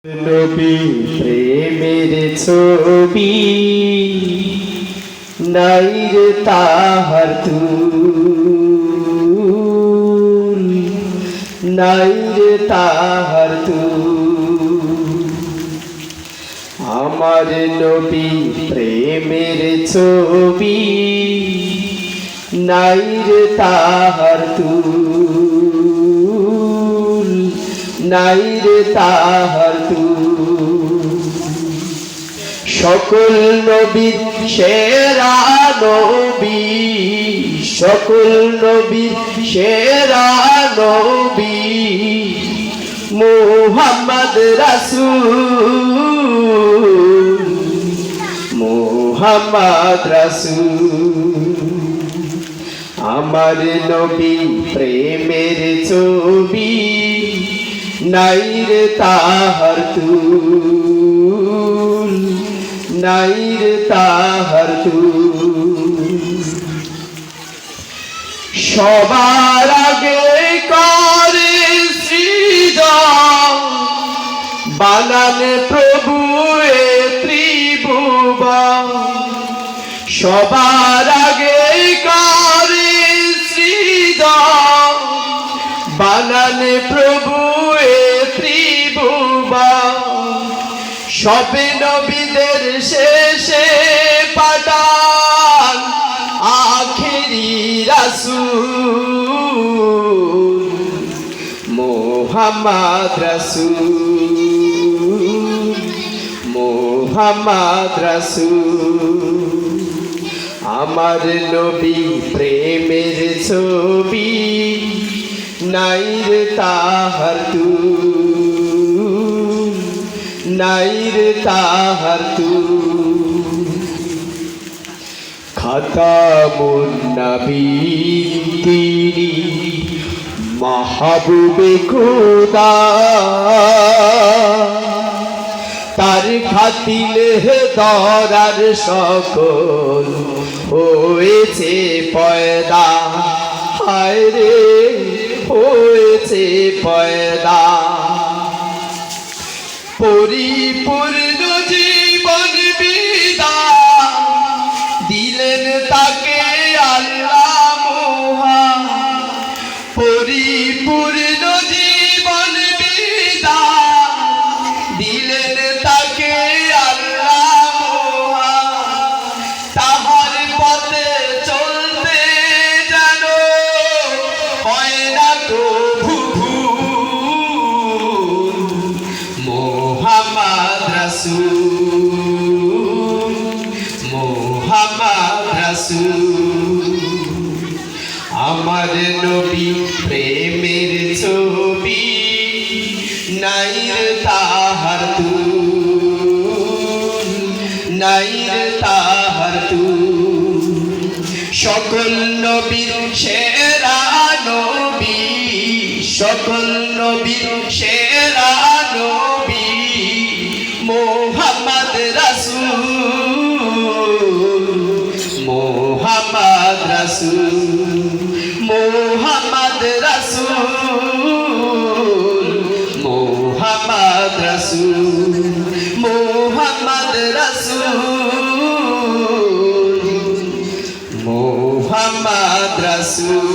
নবী প্রেমের ছবি নাই রে তাহার তুল, নাই রে তাহার তুল। আমার নবী প্রেমের ছবি নাই রে তাহার তুল, নাই রে তাহার তুল। সকল নবীর সেরা নবী, সকল নবীর সেরা নবী মুহাম্মদ রাসূল, মুহাম্মদ রাসূল। আমার নবী প্রেমের ছবি নাই রে তাহার তুল, নাই রে তাহার তুল। সবার আগে করে সৃজন বানান প্রভু এ ত্রিভুবন। সবার আগে করে সৃজন বানান প্রভু এ ত্রিভুবন। সব নবীদের শেষে পাঠান আখেরি রাসূল, মুহাম্মদ রাসূল, মুহাম্মদ রাসূল। আমার নবী প্রেমের ছবি নাই রে তাহার তুল, নাই রে তাহার তুল। খাতামুন নবীয়্যিন তিনি মাহবুবে খোদা, তার খাতিলে দরার সকল হয়েছে পয়দা। হায় রে হয়েছে পয়দা। পরিপূর্ণ জীবন বিধান দিলেন তাকে আল্লাহ মহান। পরিপূর্ণ জীবন বিধান দিলেন তাকে আল্লাহ মহান। তাহার পথে চলতে যেন হয় না কভু ভুল। মুহাম্মদ রাসূল, মুহাম্মদ রাসূল। আমার নবী প্রেমের ছবি নাই রে তাহার তুল, নাই রে তাহার তুল। সকল নবীর সেরা নবী, সকল নবীর সেরা নবী মুহাম্মদ রাসূল, মুহাম্মদ রাসূল, মুহাম্মদ রাসূল, মুহাম্মদ রাসূল, মুহাম্মদ রাসূল, মুহাম্মদ রাসূল।